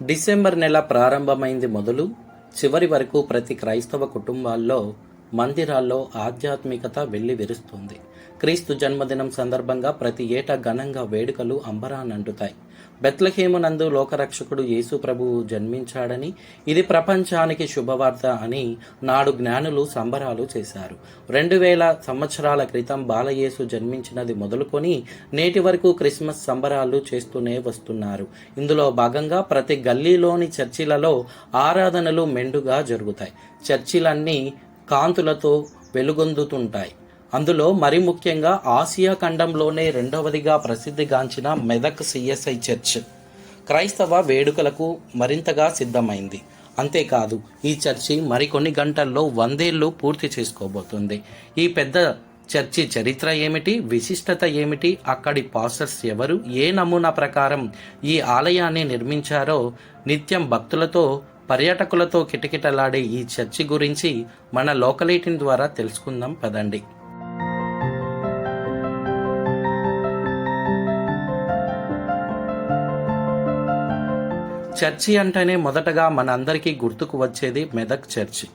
December నెల ప్రారంభమైంది మొదలు చివరి వరకు ప్రతి క్రైస్తవ కుటుంబాల్లో మందిరాల్లో ఆధ్యాత్మికత వెళ్లి విరుస్తుంది. క్రీస్తు జన్మదినం సందర్భంగా ప్రతి ఏటా ఘనంగా వేడుకలు అంబరాన్నంటుతాయి. బెత్లెహేమునందు లోకరక్షకుడు యేసు ప్రభువు జన్మించాడని, ఇది ప్రపంచానికి శుభవార్త అని నాడు జ్ఞానులు సంబరాలు చేశారు. 2000 సంవత్సరాల క్రితం బాలయేసు జన్మించినది మొదలుకొని నేటి వరకు క్రిస్మస్ సంబరాలు చేస్తూనే వస్తున్నారు. ఇందులో భాగంగా ప్రతి గల్లీలోని చర్చిలలో ఆరాధనలు మెండుగా జరుగుతాయి. చర్చిలన్నీ కాంతులతో వెలుగొందుతుంటాయి. అందులో మరి ముఖ్యంగా ఆసియా ఖండంలోనే రెండవదిగా ప్రసిద్ధిగాంచిన మెదక్ సిఎస్ఐ చర్చ్ క్రైస్తవ వేడుకలకు మరింతగా సిద్ధమైంది. అంతేకాదు, ఈ చర్చి మరికొన్ని గంటల్లో 100 ఏళ్లు పూర్తి చేసుకోబోతుంది. ఈ పెద్ద చర్చి చరిత్ర ఏమిటి, విశిష్టత ఏమిటి, అక్కడి పాస్టర్స్ ఎవరు, ఏ నమూనా ప్రకారం ఈ ఆలయాన్ని నిర్మించారో, నిత్యం భక్తులతో పర్యాటకులతో కిటకిటలాడే ఈ చర్చి గురించి మన లోకల్18 ద్వారా తెలుసుకుందాం పదండి. చర్చి అంటేనే మొదటగా మనందరికీ గుర్తుకు వచ్చేది మెదక్ చర్చి.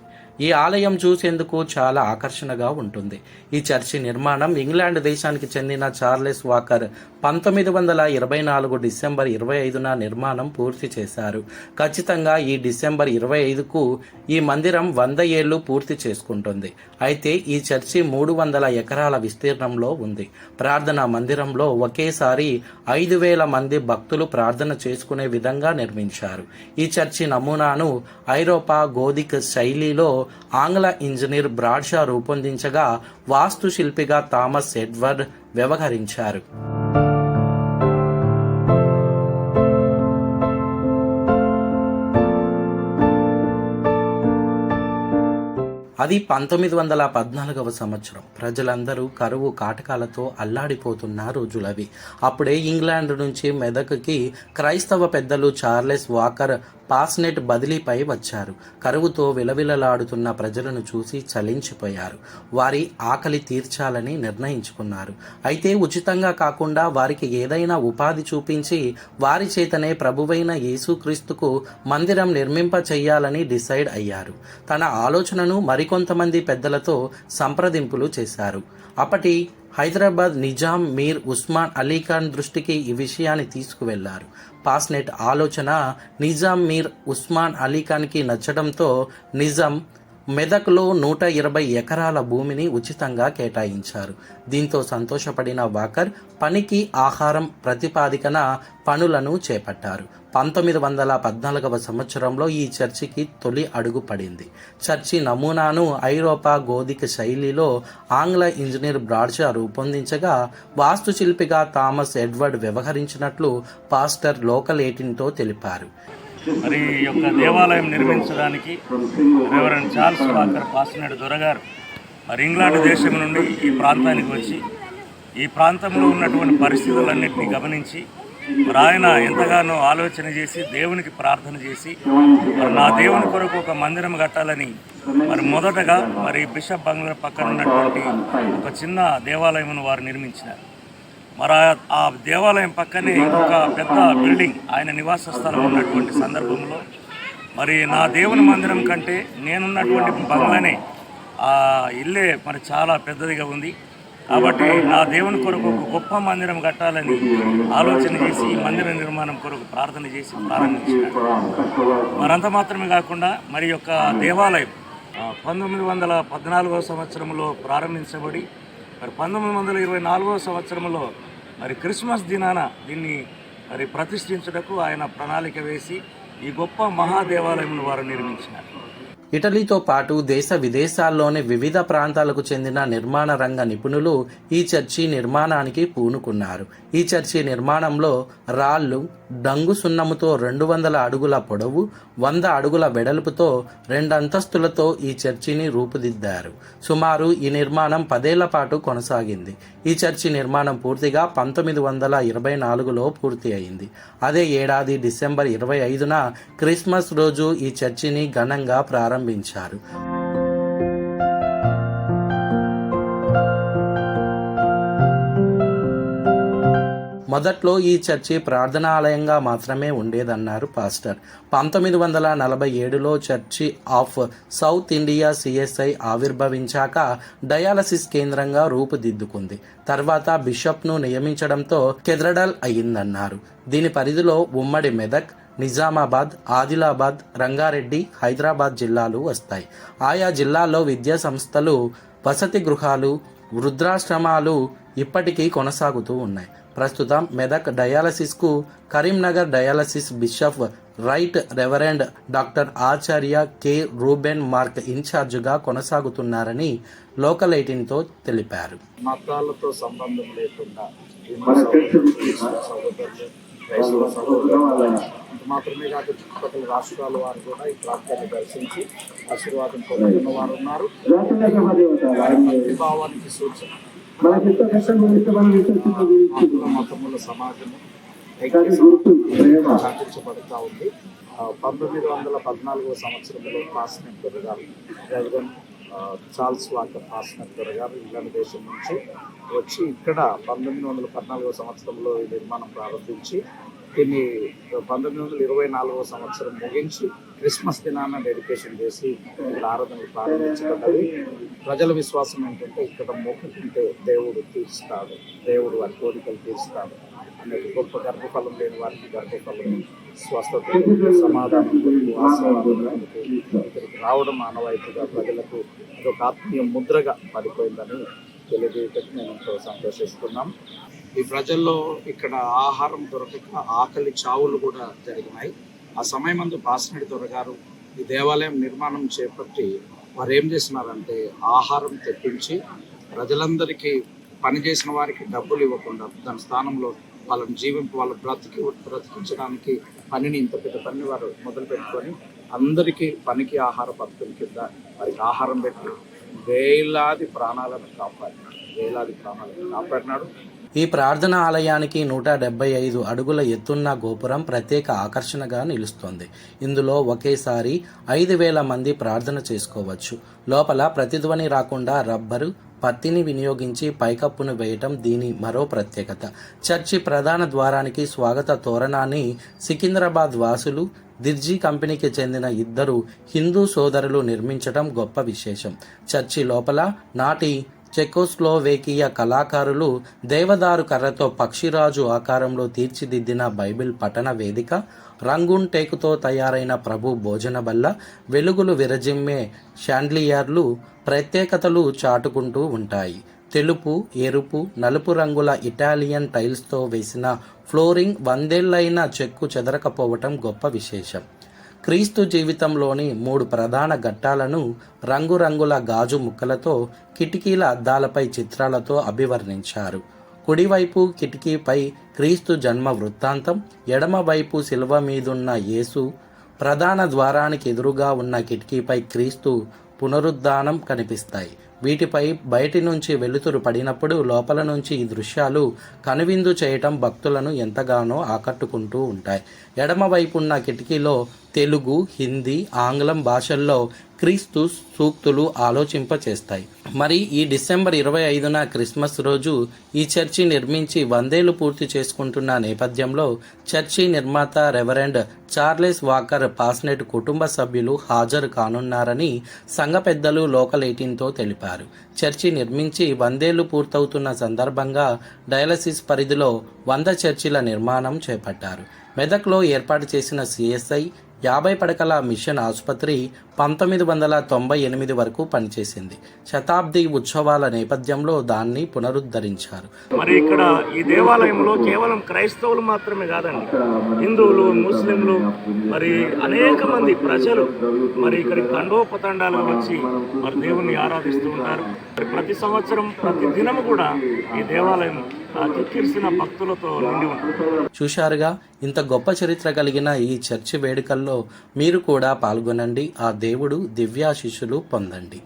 ఈ ఆలయం చూసేందుకు చాలా ఆకర్షణగా ఉంటుంది. ఈ చర్చి నిర్మాణం ఇంగ్లాండ్ దేశానికి చెందిన చార్లెస్ వాకర్ 1924 డిసెంబర్ 25న నిర్మాణం పూర్తి చేశారు. ఖచ్చితంగా ఈ డిసెంబర్ 25కు ఈ మందిరం 100 ఏళ్లు పూర్తి చేసుకుంటుంది. అయితే ఈ చర్చి 300 ఎకరాల విస్తీర్ణంలో ఉంది. ప్రార్థనా మందిరంలో ఒకేసారి 5000 మంది భక్తులు ప్రార్థన చేసుకునే విధంగా నిర్మించారు. ఈ చర్చి నమూనాను ఐరోపా గోధిక్ శైలిలో ఆంగ్ల ఇంజనీర్ బ్రాడ్షా రూపొందించగా వాస్తుశిల్పిగా థామస్ ఎడ్వర్డ్ వ్యవహరించారు. అది 1914వ సంవత్సరం. ప్రజలందరూ కరువు కాటకాలతో అల్లాడిపోతున్న రోజులవి. అప్పుడే ఇంగ్లాండ్ నుంచి మెదక్కి క్రైస్తవ పెద్దలు చార్లెస్ వాకర్ పాస్నెట్ బదిలీపై వచ్చారు. కరువుతో విలవిలలాడుతున్న ప్రజలను చూసి చలించిపోయారు. వారి ఆకలి తీర్చాలని నిర్ణయించుకున్నారు. అయితే ఉచితంగా కాకుండా వారికి ఏదైనా ఉపాధి చూపించి వారి చేతనే ప్రభువైన యేసుక్రీస్తుకు మందిరం నిర్మింప చెయ్యాలని డిసైడ్ అయ్యారు. తన ఆలోచనను మరికొంతమంది పెద్దలతో సంప్రదింపులు చేశారు. అప్పటి హైదరాబాద్ నిజాం మీర్ ఉస్మాన్ అలీఖాన్ దృష్టికి ఈ విషయాన్ని తీసుకువెళ్లారు. పాస్నెట్ ఆలోచన నిజాం మీర్ ఉస్మాన్ అలీఖాన్కి నచ్చడంతో నిజాం మెదక్లో 120 ఎకరాల భూమిని ఉచితంగా కేటాయించారు. దీంతో సంతోషపడిన వాకర్ పనికి ఆహారం ప్రతిపాదికన పనులను చేపట్టారు. 1914వ సంవత్సరంలో ఈ చర్చికి తొలి అడుగు పడింది. చర్చి నమూనాను ఐరోపా గోధిక్ శైలిలో ఆంగ్ల ఇంజనీర్ బ్రాడ్షా రూపొందించగా వాస్తుశిల్పిగా థామస్ ఎడ్వర్డ్ వ్యవహరించినట్లు పాస్టర్ లోకల్18తో తెలిపారు. మరి ఈ యొక్క దేవాలయం నిర్మించడానికి రెవరెండ్ చార్ల్స్ వాకర్ పాస్నెట్ దొరగారు మరి ఇంగ్లాండ్ దేశం నుండి ఈ ప్రాంతానికి వచ్చి ఈ ప్రాంతంలో ఉన్నటువంటి పరిస్థితులన్నింటినీ గమనించి మరి ఆయన ఎంతగానో ఆలోచన చేసి దేవునికి ప్రార్థన చేసి మరి నా దేవుని కొరకు ఒక మందిరం కట్టాలని మరి మొదటగా మరి బిషప్ బంగ్లా పక్కన ఉన్నటువంటి ఒక చిన్న దేవాలయమును వారు నిర్మించినారు. మరి ఆ దేవాలయం పక్కనే ఇంకొక పెద్ద బిల్డింగ్ ఆయన నివాస స్థలం ఉన్నటువంటి సందర్భంలో మరి నా దేవుని మందిరం కంటే నేనున్నటువంటి బంగ్లానే ఆ ఇల్లే మరి చాలా పెద్దదిగా ఉంది. కాబట్టి నా దేవుని కొరకు ఒక గొప్ప మందిరం కట్టాలని ఆలోచన చేసి ఈ మందిర నిర్మాణం కొరకు ప్రార్థన చేసి ప్రారంభించినాడు. మరంత మాత్రమే కాకుండా మరి యొక్క దేవాలయం 1914వ సంవత్సరంలో ప్రారంభించబడి మరి 1924వ సంవత్సరంలో మరి క్రిస్మస్ దినాన దీన్ని మరి ప్రతిష్ఠించుటకు ఆయన ప్రణాళిక వేసి ఈ గొప్ప మహాదేవాలయంను వారు నిర్మించినారు. ఇటలీతో పాటు దేశ విదేశాల్లోని వివిధ ప్రాంతాలకు చెందిన నిర్మాణ రంగ నిపుణులు ఈ చర్చి నిర్మాణానికి పూనుకున్నారు. ఈ చర్చి నిర్మాణంలో రాళ్ళు, డంగు సున్నముతో 200 అడుగుల పొడవు, 100 అడుగుల వెడల్పుతో 2 అంతస్తులతో ఈ చర్చిని రూపుదిద్దారు. సుమారు ఈ నిర్మాణం 10 ఏళ్ల పాటు కొనసాగింది. ఈ చర్చి నిర్మాణం పూర్తిగా 1924లో పూర్తి అయింది. అదే ఏడాది డిసెంబర్ 25న క్రిస్మస్ రోజు ఈ చర్చిని ఘనంగా ప్రారంభించారు. మొదట్లో ఈ చర్చి ప్రార్థనాలయంగా మాత్రమే ఉండేదన్నారు పాస్టర్. 1947లో church of South India CSI ఆవిర్భవించాక డయాలసిస్ కేంద్రంగా రూపుదిద్దుకుంది. తర్వాత బిషప్ను నియమించడంతో కెథడ్రల్ అయిందన్నారు. దీని పరిధిలో ఉమ్మడి మెదక్, నిజామాబాద్, ఆదిలాబాద్, రంగారెడ్డి, హైదరాబాద్ జిల్లాలు వస్తాయి. ఆయా జిల్లాల్లో విద్యా సంస్థలు, వసతి గృహాలు, వృద్ధాశ్రమాలు ఇప్పటికీ కొనసాగుతూ ఉన్నాయి. ప్రస్తుతం మెదక్ డయాలసిస్కు Karimnagar dialysis bishop right reverend doctor Acharya K Reuben Mark ఇన్ఛార్జిగా కొనసాగుతున్నారని లోకల్ 18తో తెలిపారు. మతాలతో సంబంధం లేకుండా మాత్రమే కాక చుట్టుపక్కల రాష్ట్రాల వారు కూడా ఈ ప్రాంతాన్ని దర్శించి ఆశీర్వాదం పొందుతున్న వారు ఉన్నారు. భావానికి సూచన మతముల సమాజము సాధించబడుతూ ఉంది. 1914 సంవత్సరంలో పాస్టర్ గారు రెవరెండ్ చార్ల్స్ వాకర్ పాస్టర్ గారు ఇంగ్లాండ్ దేశం నుంచి వచ్చి ఇక్కడ 1914 సంవత్సరంలో ఈ నిర్మాణం ప్రారంభించి దీన్ని 1924 సంవత్సరం ముగించి క్రిస్మస్ దినాన డెడికేషన్ చేసి ఇక్కడ ఆరాధనలు ప్రారంభించబడ్డది. ప్రజల విశ్వాసం ఏంటంటే ఇక్కడ మొక్కుకుంటే దేవుడు తీర్చుతాడు, దేవుడు వారి కోరికలు తీర్చుతాడు అనేది. గొప్ప గర్భఫలం లేని వారికి గర్భఫలం, స్వస్థత, సమాధానం, ఇక్కడికి రావడం ఆనవాయితీగా ప్రజలకు ఒక ఆత్మీయ ముద్రగా పడిపోయిందని తెలియజేయటం మేము ఎంతో సంతోషిస్తున్నాం. ఈ ప్రజల్లో ఇక్కడ ఆహారం దొరకక ఆకలి చావులు కూడా జరిగినాయి. ఆ సమయమందు పాస్టర్ దొరగారు ఈ దేవాలయం నిర్మాణం చేపట్టి వారు ఏం చేస్తున్నారంటే ఆహారం తెప్పించి ప్రజలందరికీ పనిచేసిన వారికి డబ్బులు ఇవ్వకుండా దాని స్థానంలో వాళ్ళ బ్రతికించడానికి పనిని, ఇంత పెద్ద పనిని వారు మొదలు పెట్టుకొని అందరికీ పనికి ఆహార పథకం కింద వారికి ఆహారం పెట్టి వేలాది ప్రాణాలను కాపాడినాడు. ఈ ప్రార్థన ఆలయానికి 175 అడుగుల ఎత్తున్న గోపురం ప్రత్యేక ఆకర్షణగా నిలుస్తోంది. ఇందులో ఒకేసారి 5,000 మంది ప్రార్థన చేసుకోవచ్చు. లోపల ప్రతిధ్వని రాకుండా రబ్బరు, పత్తిని వినియోగించి పైకప్పును వేయటం దీని మరో ప్రత్యేకత. చర్చి ప్రధాన ద్వారానికి స్వాగత తోరణాన్ని సికింద్రాబాద్ వాసులు, దిర్జీ కంపెనీకి చెందిన 2 హిందూ సోదరులు నిర్మించడం గొప్ప విశేషం. చర్చి లోపల నాటి చెకోస్లోవేకియా కళాకారులు దేవదారు కర్రతో పక్షిరాజు ఆకారంలో తీర్చిదిద్దిన బైబిల్ పఠన వేదిక, రంగూన్ టేకుతో తయారైన ప్రభు భోజన బల్ల, వెలుగులు విరజిమ్మే షాండ్లియర్లు ప్రత్యేకతలు చాటుకుంటూ ఉంటాయి. తెలుపు, ఎరుపు, నలుపు రంగుల ఇటాలియన్ టైల్స్తో వేసిన ఫ్లోరింగ్ 100 ఏళ్లైన చెక్కు చెదరకపోవటం గొప్ప విశేషం. క్రీస్తు జీవితంలోని 3 ప్రధాన ఘట్టాలను రంగురంగుల గాజు ముక్కలతో, కిటికీల అద్దాలపై చిత్రాలతో అభివర్ణించారు. కుడివైపు కిటికీపై క్రీస్తు జన్మ వృత్తాంతం, ఎడమవైపు శిలువ మీదున్న యేసు, ప్రధాన ద్వారానికి ఎదురుగా ఉన్న కిటికీపై క్రీస్తు పునరుద్ధానం కనిపిస్తాయి. వీటిపై బయటి నుంచి వెలుతురు పడినప్పుడు లోపల నుంచి ఈ దృశ్యాలు కనువిందు చేయటం భక్తులను ఎంతగానో ఆకట్టుకుంటూ ఉంటాయి. ఎడమవైపున్న కిటికీలో తెలుగు, హిందీ, ఆంగ్లం భాషల్లో క్రీస్తు సూక్తులు ఆలోచింపచేస్తాయి. మరి ఈ డిసెంబర్ 25న క్రిస్మస్ రోజు ఈ చర్చి నిర్మించి 100 ఏళ్లు పూర్తి చేసుకుంటున్న నేపథ్యంలో చర్చి నిర్మాత రెవరెండ్ చార్లెస్ వాకర్ పాస్నెట్ కుటుంబ సభ్యులు హాజరు కానున్నారని సంఘ పెద్దలు లోకల్ 18తో తెలిపారు. చర్చి నిర్మించి 100 ఏళ్లు పూర్తవుతున్న సందర్భంగా డయాలసిస్ పరిధిలో 100 చర్చిల నిర్మాణం చేపట్టారు. మెదక్లో ఏర్పాటు చేసిన సిఎస్ఐ 50 పడకల మిషన్ ఆసుపత్రి 1998 వరకు పనిచేసింది. శతాబ్ది ఉత్సవాల నేపథ్యంలో దాన్ని పునరుద్ధరించారు. మరి ఇక్కడ ఈ దేవాలయంలో కేవలం క్రైస్తవులు మాత్రమే కాదండి, హిందువులు, ముస్లింలు, మరి అనేక మంది ప్రజలు మరి ఇక్కడికి తండోపతండాలుగా వచ్చి మరి దేవుణ్ణి ఆరాధిస్తూ ఉంటారు. ప్రతి సంవత్సరం, ప్రతి దినము కూడా ఈ దేవాలయం కిక్కిరిసిన భక్తులతో నిండి ఉంటుంది. చూశారుగా, ఇంత గొప్ప చరిత్ర కలిగిన ఈ చర్చి వేడుకల్లో మీరు కూడా పాల్గొనండి. ఆ దేవుడు దివ్యాశీస్సులు పొందండి.